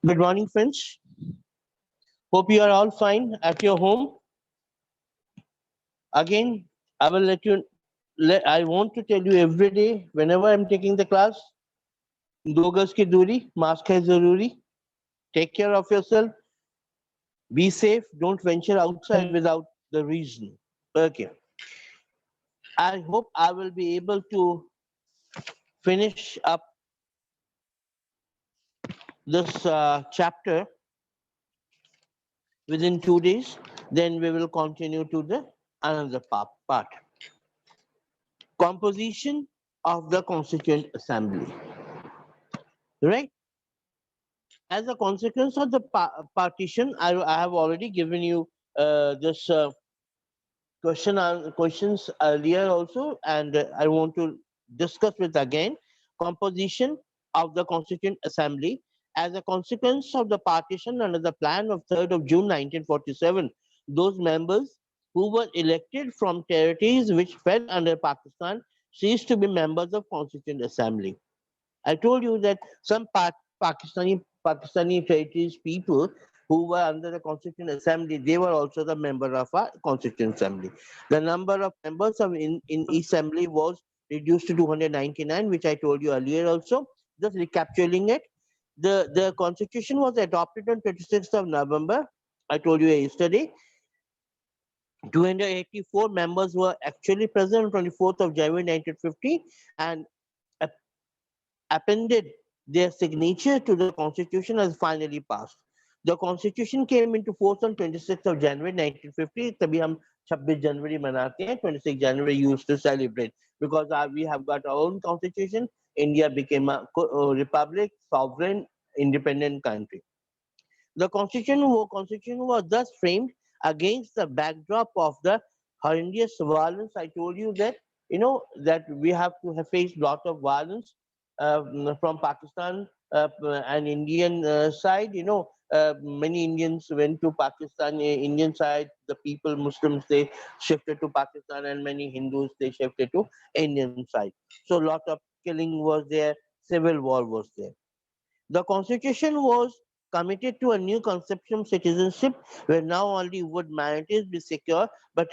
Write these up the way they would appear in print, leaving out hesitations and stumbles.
Good morning, friends. Hope you are all fine at your home. Again, I will let you. I want to tell you every day, whenever I'm taking the class, दो गज की दूरी, mask है जरूरी. Take care of yourself. Be safe. Don't venture outside without the reason. Okay. I hope I will be able to finish up this chapter within 2 days. Then we will continue to the another part. Composition of the Constituent Assembly. Right. As a consequence of the partition, I have already given you this questions earlier also, and I want to discuss with again composition of the Constituent Assembly. As a consequence of the partition under the plan of 3rd of June 1947, those members who were elected from territories which fell under Pakistan ceased to be members of Constituent Assembly. I told you that some Pakistani territories people who were under the Constituent Assembly, they were also the member of our Constituent Assembly. The number of members of in Assembly was reduced to 299, which I told you earlier also. Just recapitulating it, the Constitution was adopted on 26th of November. I told you yesterday. 284 members were actually present on 24th of January 1950 and appended their signature to the constitution as finally passed. The constitution came into force on 26th of January 1950. तभी हम 26 जनवरी मनाते हैं. 26 January used to celebrate because we have got our own constitution. India became a republic, sovereign, independent country. The constitution was thus framed against the backdrop of the horrendous violence. I told you that that we have to have faced lot of violence from Pakistan and Indian side. Many Indians went to Pakistan. Indian side, the people Muslims they shifted to Pakistan, and many Hindus they shifted to Indian side. So lot of killing was there. Civil war was there. The constitution was committed to a new conception of citizenship where now only would minorities be secure, but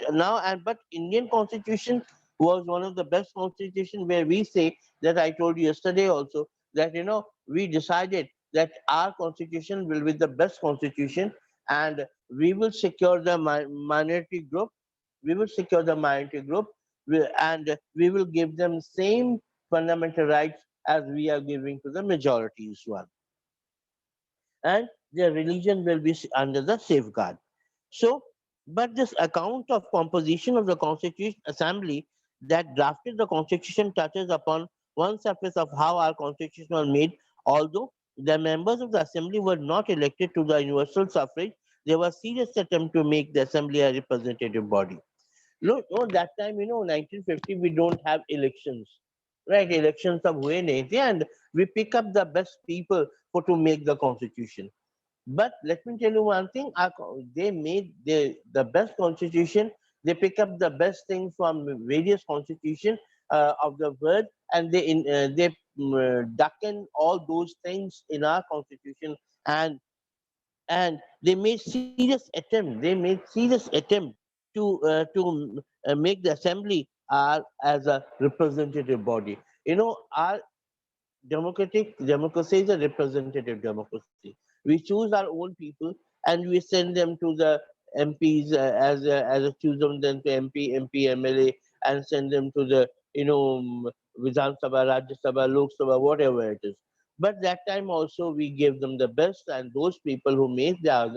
Indian constitution was one of the best constitution where we say that I told you yesterday also that we decided that our constitution will be the best constitution and we will secure the minority group. We will secure the minority group and we will give them same fundamental rights as we are giving to the majorities one, and their religion will be under the safeguard. So, but this account of composition of the Constitution Assembly that drafted the Constitution touches upon one surface of how our Constitution was made. Although the members of the Assembly were not elected to the universal suffrage, there was serious attempt to make the Assembly a representative body. No, that time, 1950, we don't have elections, right? Elections of हुए नहीं थे, and we pick up the best people for to make the constitution. But let me tell you one thing: they made the best constitution. They pick up the best things from various constitution of the world, and they duck in all those things in our constitution, and they made serious attempt. They made serious attempt to make the assembly as a representative body. Our democracy is a representative democracy. We choose our own people and we send them to the MPs as a choose them then to MP, MLA, and send them to the Vidhan Sabha, Rajya Sabha, Lok Sabha, whatever it is. But that time also we gave them the best, and those people who made our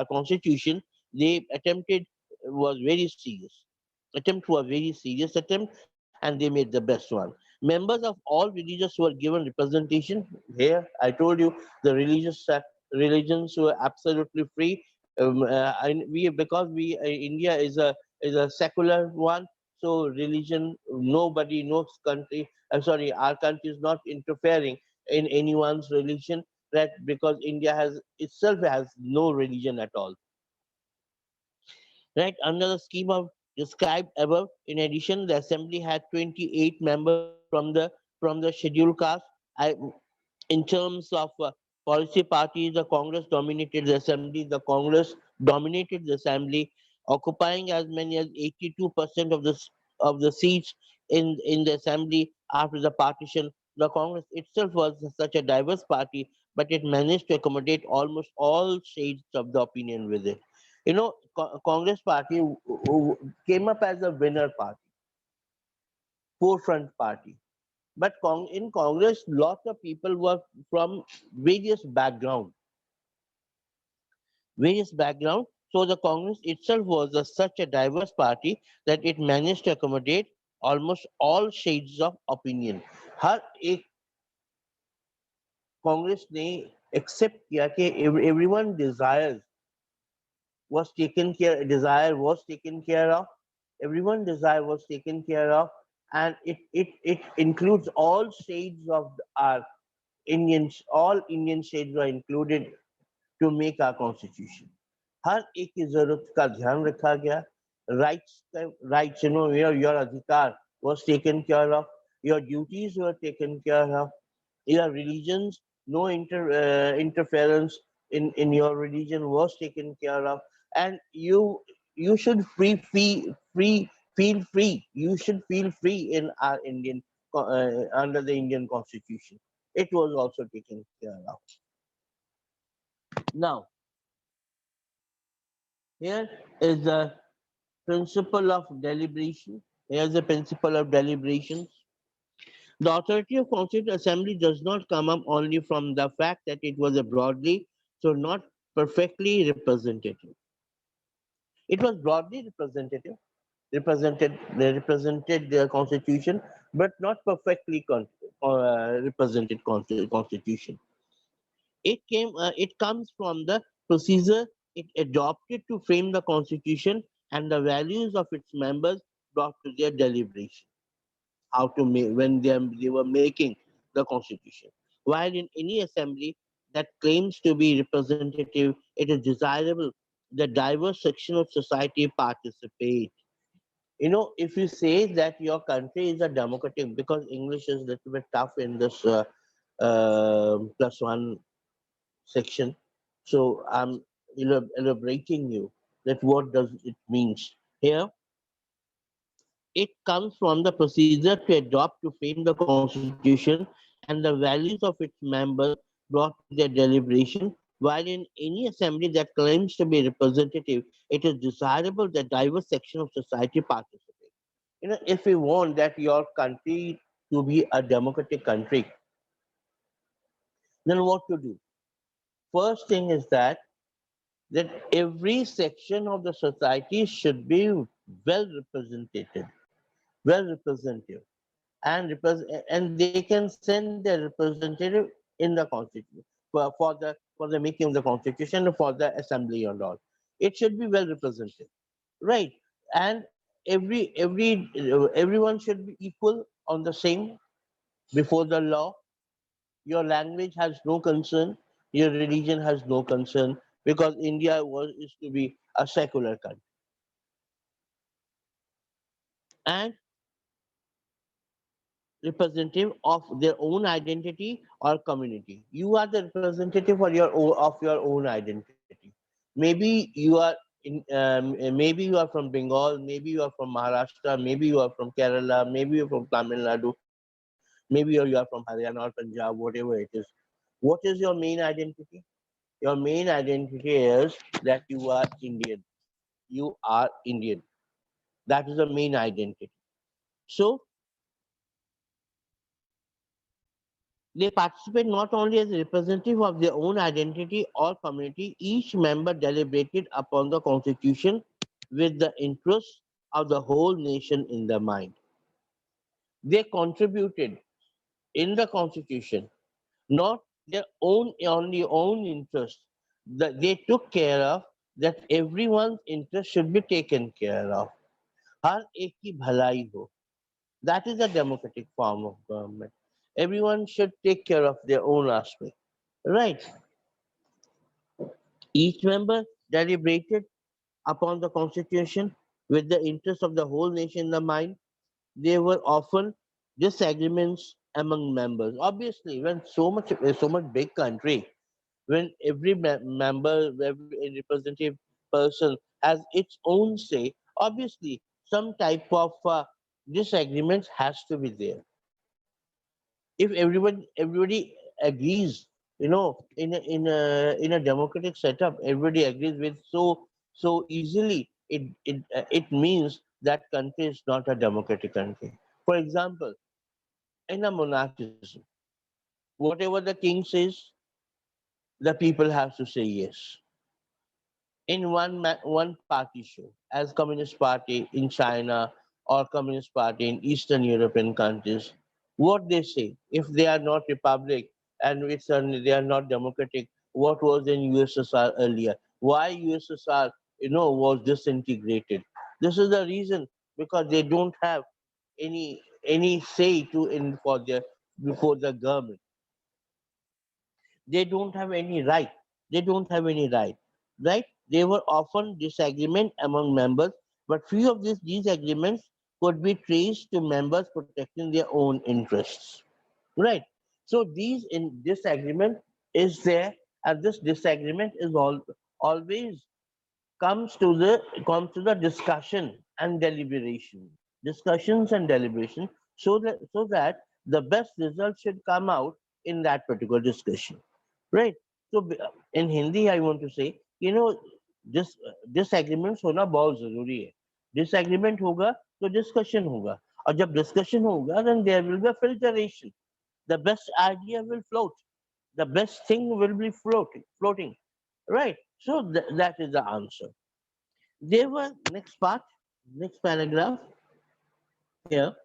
constitution, they attempted was very serious. Attempt was very serious attempt, and they made the best one. Members of all religions were given representation. Here, I told you the religions were absolutely free. And we because we India is a secular one, so religion nobody, no country. I'm sorry, our country is not interfering in anyone's religion. That because India has itself has no religion at all. Right under the scheme of described above. In addition, the assembly had 28 members from the scheduled caste. I, in terms of policy parties, the Congress dominated the assembly. The Congress dominated the assembly, occupying as many as 82% of the seats in the assembly after the partition. The Congress itself was such a diverse party, but it managed to accommodate almost all shades of the opinion with it. Congress party came up as a winner party, forefront party. But in Congress, lots of people were from various backgrounds various backgrounds. So the Congress itself was such a diverse party that it managed to accommodate almost all shades of opinion. हर एक कांग्रेस ने accept किया कि everyone desire was taken care of, everyone desire was taken care of, and it includes all shades of our Indians, all Indian shades are included to make our constitution. हर एक की जरूरत का ध्यान रखा गया. Rights, your अधिकार was taken care of, your duties were taken care of, your religions, no interference in your religion was taken care of, and you should feel free. You should feel free in our under the Indian constitution. It was also taken care of. Now, here is the principle of deliberation. Here's the principle of deliberations. The authority of Constituent Assembly does not come up only from the fact that it was a broadly, so not perfectly representative. It was broadly represented the Constitution, but not perfectly represented Constitution. It comes from the procedure it adopted to frame the Constitution and the values of its members brought to their deliberation. How to make when they were making the constitution. While in any assembly that claims to be representative, it is desirable that diverse section of society participate. If you say that your country is a democratic, because English is a little bit tough in this plus one section, so I'm elaborating you that what does it means here. It comes from the procedure to adopt to frame the Constitution and the values of its members brought to their deliberation. While in any assembly that claims to be representative, it is desirable that diverse sections of society participate. If we want that your country to be a democratic country, then what to do? First thing is that every section of the society should be well represented, well represented. And they can send their representative in the constitution for the making of the constitution for the assembly and all. It should be well represented, right? And everyone should be equal on the same before the law. Your language has no concern, your religion has no concern, because India was is to be a secular country. And representative of their own identity or community. You are the representative of your own identity. Maybe you are maybe you are from Bengal, maybe you are from Maharashtra, maybe you are from Kerala, maybe you are from Tamil Nadu, maybe you are from Haryana or Punjab, whatever it is. What is your main identity? Your main identity is that you are Indian. You are Indian. That is the main identity. So they participate not only as a representative of their own identity or community, each member deliberated upon the constitution with the interests of the whole nation in their mind. They contributed in the constitution not their own only own interest. That they took care of that everyone's interest should be taken care of. हर एक की भलाई हो. That is a democratic form of government. Everyone should take care of their own aspect. Right. Each member deliberated upon the constitution with the interest of the whole nation in the mind. There were often disagreements among members. Obviously, when so much big country, when every member, every representative person has its own say, obviously some type of disagreement has to be there. If everybody agrees, in a democratic setup, everybody agrees with so easily, it means that country is not a democratic country. For example, in a monarchism, whatever the king says, the people have to say yes. In one party show, as Communist Party in China or Communist Party in Eastern European countries, what they say, if they are not republic and they are not democratic, what was in USSR earlier? Why USSR, was disintegrated? This is the reason, because they don't have any say to in for their before the government. They don't have any right. They don't have any right. Right? They were often disagreement among members, but few of these disagreements could be traced to members protecting their own interests. Right? So these in disagreement is there, and this disagreement is always comes to the discussion and deliberation. Discussions and deliberation, so that the best result should come out in that particular discussion. Right? So in Hindi I want to say, this disagreements होना बहुत जरूरी है. Disagreement होगा तो discussion होगा, और जब discussion होगा, then there will be a filtration. The best idea will float. The best thing will be floating. Right? So that is the answer. There were next paragraph here.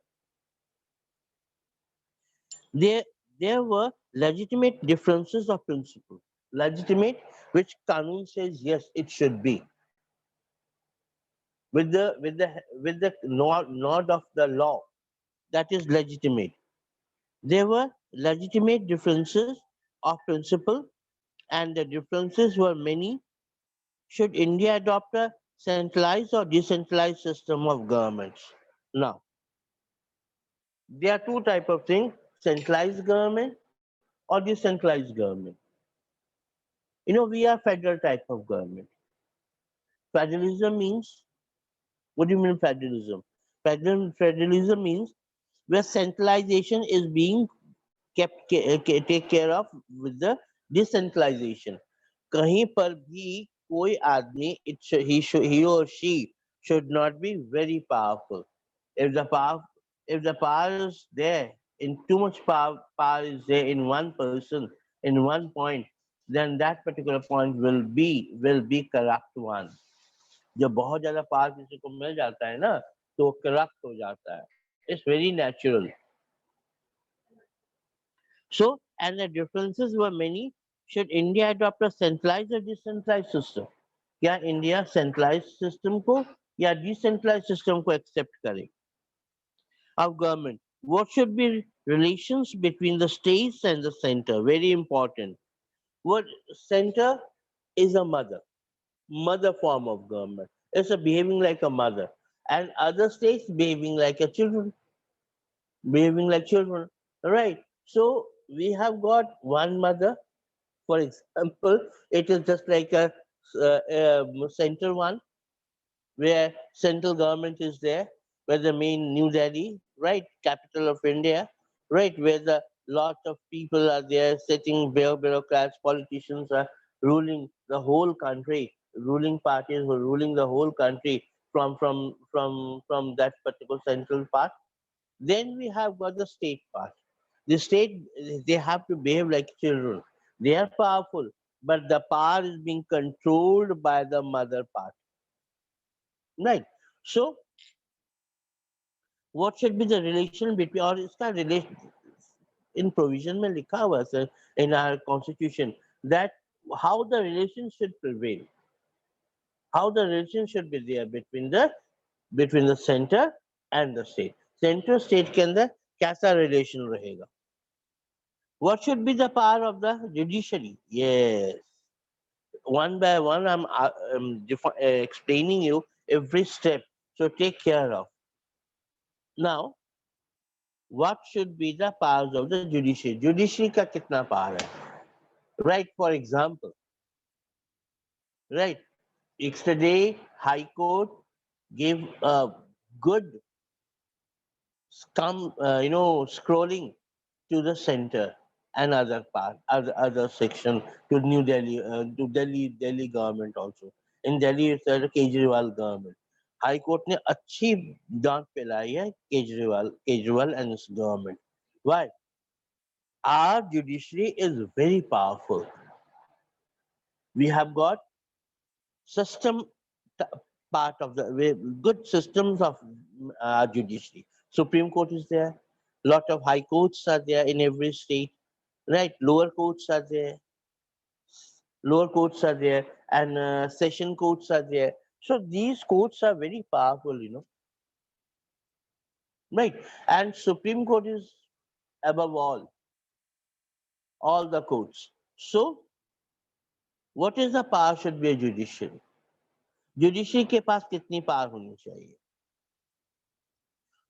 There there were legitimate differences of principle. Legitimate, which Kanun says yes, it should be with the nod of the law. That is legitimate. There were legitimate differences of principle, and the differences were many. Should India adopt a centralized or decentralized system of governments? Now, there are two type of things: centralized government or decentralized government. We are federal type of government. Federalism means, what do you mean federalism? Federalism means where centralization is being take care of with the decentralization. कहीं पर भी कोई आदमी, he or she should not be very powerful. If the power if the power is there, in too much power is there in one person, in one point, then that particular point will be corrupt one. जब बहुत ज्यादा power किसी को मिल जाता है ना, तो वो करप्ट हो जाता है. It's very natural. So, and the differences were many. Should India adopt a centralized or decentralized system? क्या इंडिया सेंट्रलाइज सिस्टम को या डिसेंट्रलाइज सिस्टम को एक्सेप्ट करे of government? What should be relations between the states and the center? Very important. What center is a mother form of government. It's a behaving like a mother, and other states behaving like children. Right? So we have got one mother. For example, it is just like a center one, where central government is there, where the main New Delhi, right, capital of India, right, where the lot of people are there sitting, bureaucrats, politicians are ruling the whole country, ruling parties were ruling the whole country from that particular central part. Then we have got the state part. The state, they have to behave like children. They are powerful, but the power is being controlled by the mother part. Right. So, what should be the relation between, or इसका relation in provision में लिखा हुआ है sir, in our constitution, that how the relation should prevail, how the relation should be there between the center and the state. Center state के अंदर कैसा relation रहेगा? What should be the power of the judiciary? Yes. One by one, I'm explaining you every step. So take care of. Now, what should be the powers of the judiciary? Judiciary का कितना power है? Right? For example, right? Yesterday, High Court gave a good scrolling to the center and other part, other section to New Delhi, to Delhi government also. In Delhi, it's the Kejriwal government. High Court ने अच्छी डांट पिलाई है Kejriwal and his government. Why? Our judiciary is very powerful. We have got system t- part of the good systems of judiciary. Supreme Court is there. Lot of high courts are there in every state. Right, lower courts are there, and session courts are there. So these courts are very powerful, right? And Supreme Court is above all the courts. So what is the power should be a judiciary? Judiciary के पास कितनी power होनी चाहिए?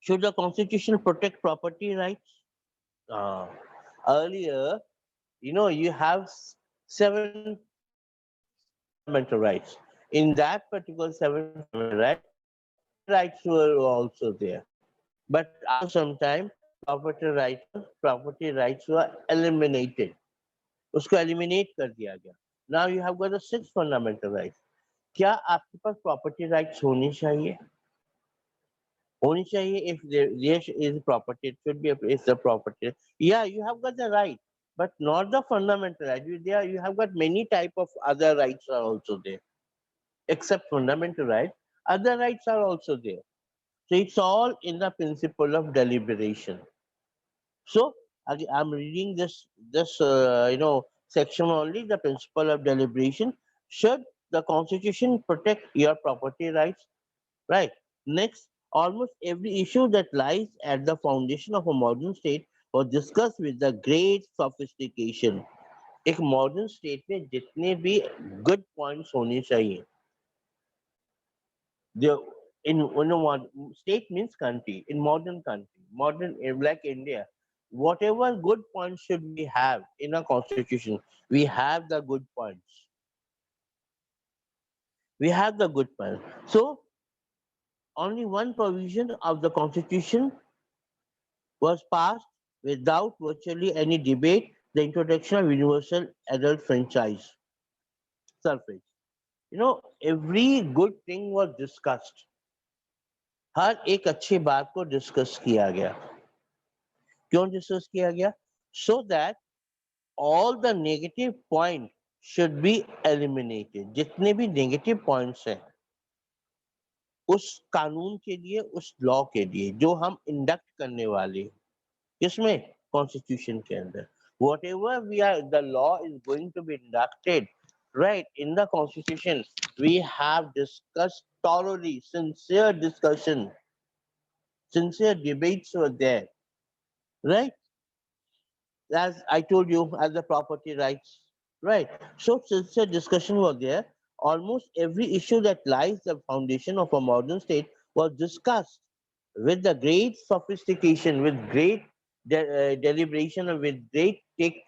Should the constitution protect property rights? Uh, Earlier, you have seven fundamental rights. In that particular seven fundamental rights, property rights were also there. But after some time, property rights were eliminated. उसको eliminate कर दिया गया. Now you have got the six fundamental rights. क्या आपके पास property rights होनी चाहिए? होनी चाहिए. If there is property, it should be it's the property. Yeah, you have got the right, but not the fundamental right. You have got many type of other rights are also there. Except fundamental right, other rights are also there. So it's all in the principle of deliberation. So I'm reading this section only. The principle of deliberation. Should the Constitution protect your property rights? Right. Next, almost every issue that lies at the foundation of a modern state was discussed with the great sophistication. एक modern state में जितने भी good points होने चाहिए, the in a state means country, in modern country, modern like India, whatever good points should we have in a constitution, we have the good points, so only one provision of the constitution was passed without virtually any debate: the introduction of universal adult franchise suffrage. Every good thing was discussed. हर एक अच्छी बात को discuss किया गया. क्यों discuss किया गया? So that all the negative point should be eliminated. जितने भी negative points हैं उस कानून के लिए, उस लॉ के लिए जो हम इंडक्ट करने वाले हैं, किसमें? कॉन्स्टिट्यूशन के अंदर. Whatever the law is going to be inducted, right, in the constitution, we have discussed thoroughly, sincere debates were there, right? As I told you, as the property rights, right? So since a discussion was there, almost every issue that lies the foundation of a modern state was discussed with the great sophistication, with great deliberation, and with great take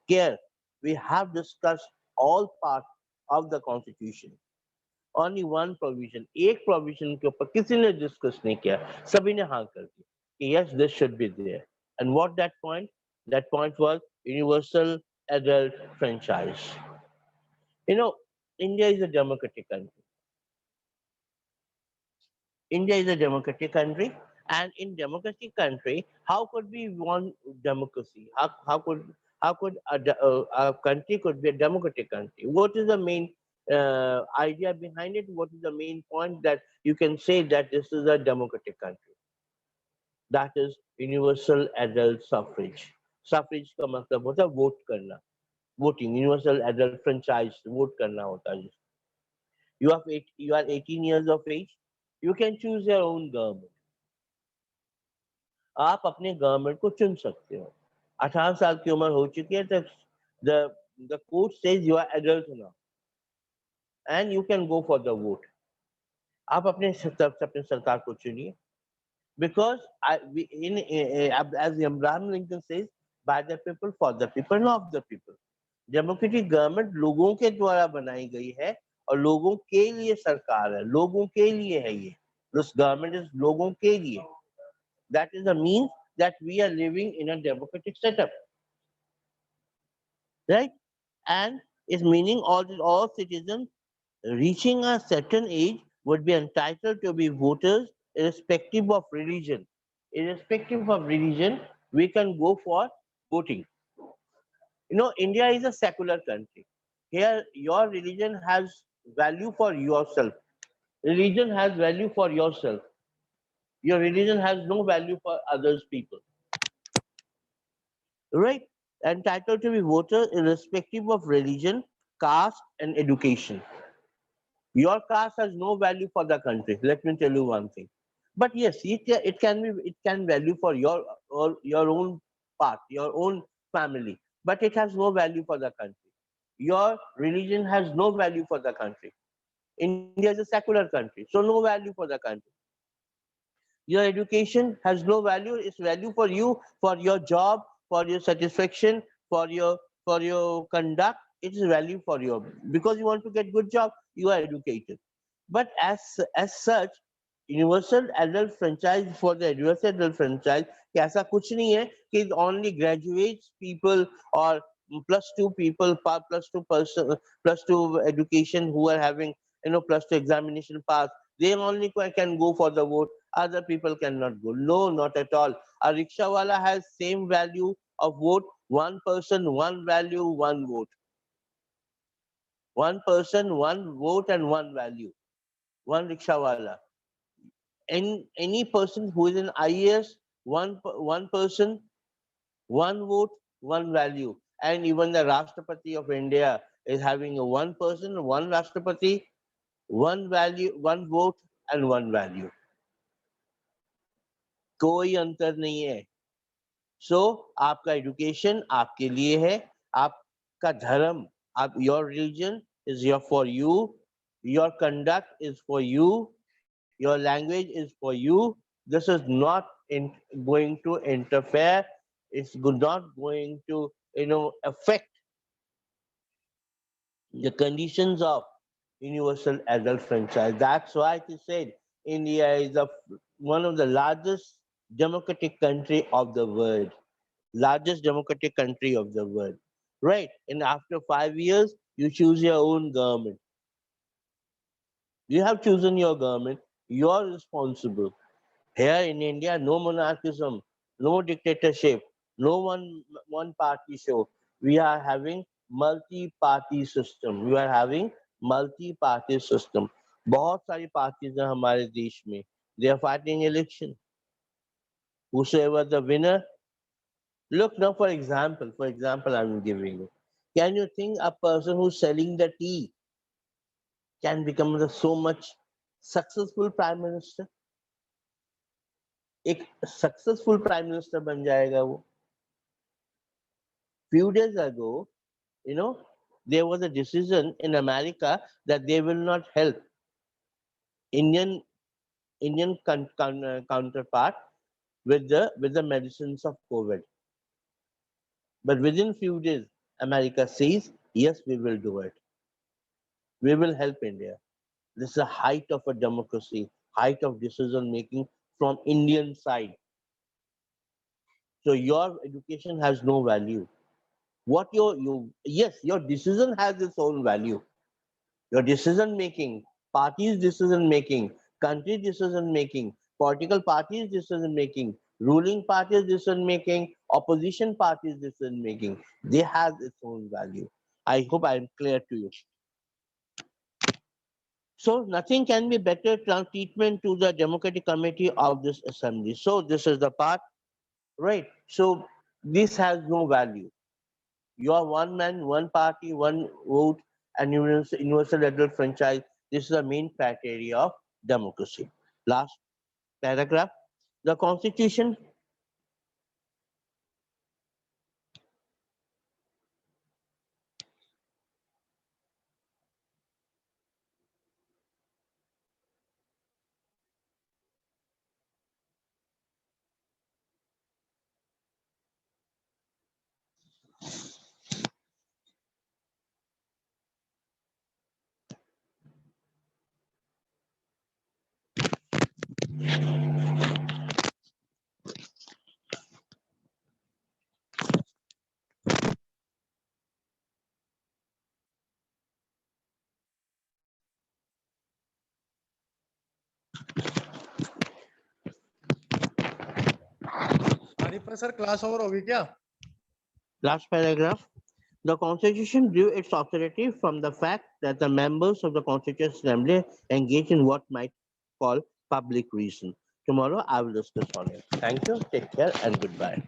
care. We have discussed all parts of the constitution. Only one provision, एक provision के ऊपर किसी ने discuss नहीं किया, सभी ने हाँ कर दी कि yes, this should be there. And what that point? That point was universal adult franchise. You know, India is a democratic country. India is a democratic country, and in democratic country, how could we want democracy? How could a country could be a democratic country? What is the main idea behind it? What is the main point that you can say that this is a democratic country? That is universal adult suffrage. Suffrage का मतलब होता है vote करना, voting, universal adult franchise, vote करना होता है. You are 18 years of age. You can choose your own government. आप अपने गवर्नमेंट को चुन सकते हो. 18 साल की उम्र हो चुकी है तो the the court says you are adult now and you can go for the vote. आप अपने तरफ से अपने सरकार को चुनिए. Because as Abraham Lincoln says, by the people, for the people, not of the people. Democratic government लोगों के द्वारा बनाई गई है और लोगों के लिए सरकार है, लोगों के लिए है ये. दिस गवर्नमेंट इज लोगों के लिए. That is the means that we are living in a democratic setup, right? And its meaning all citizens reaching a certain age would be entitled to be voters irrespective of religion. Irrespective of religion, we can go for voting. India is a secular country. Here, your religion has value for yourself. Religion has value for yourself. Your religion has no value for others people, right? Entitled to be voter irrespective of religion, caste, and education. Your caste has no value for the country. Let me tell you one thing. But yes, it can value for your own part, your own family. But it has no value for the country. Your religion has no value for the country. India is a secular country, so no value for the country. Your education has no value. It's value for you, for your job, for your satisfaction, for your conduct. It is value for you because you want to get good job. You are educated. But as such, universal adult franchise for the universal adult franchise, कि ऐसा कुछ नहीं है कि only graduates people or plus 2 people, plus 2 person, plus 2 education who are having plus 2 examination pass, they only can go for the vote. Other people cannot go. No, not at all. A rickshaw wala has same value of vote. One person, one value, one vote. One person, one vote, and one value. One rickshaw wala. Any person who is in IAS, one person, one vote, one value. And even the Rashtrapati of India is having a one person, one Rashtrapati, one value, one vote, and one value. कोई अंतर नहीं है. सो आपका education आपके लिए है, आपका धर्म, आप your religion is your for you, your conduct is for you, your language is for you. This is not going to interfere. It's not going to affect the conditions of universal adult franchise. That's why it is said India is one of the largest democratic country of the world. Largest democratic country of the world. Right? And after 5 years, you choose your own government. You have chosen your government. You are responsible. Here in India, no monarchism, no dictatorship, no one party show. We are having multi-party system. We are having multi-party system. बहुत सारी parties हैं हमारे देश में. They are fighting election. Whosoever the winner. Look now, for example, I'm giving you. Can you think a person who's selling the tea can become so much successful prime minister? एक successful prime minister बन जाएगा वो. Few days ago, you know, there was a decision in America that they will not help Indian counterpart with the medicines of COVID. But within few days, America says, yes, we will do it. We will help India. This is the height of a democracy, height of decision making from Indian side. So your education has no value. What yes, your decision has its own value. Your decision making, parties decision making, country decision making, political parties decision making, ruling parties decision making, opposition parties decision making, they have its own value. I hope I am clear to you. So nothing can be better treatment to the Democratic Committee of this assembly. So this is the part, right? So this has no value. You are one man, one party, one vote, and universal adult franchise. This is the main criteria of democracy. Last paragraph. The Constitution. Haripur sir class over होगी क्या? Last paragraph. The Constitution drew its authority from the fact that the members of the Constituent Assembly engage in what might call public reason. Tomorrow I will discuss on it. Thank you, take care, and goodbye.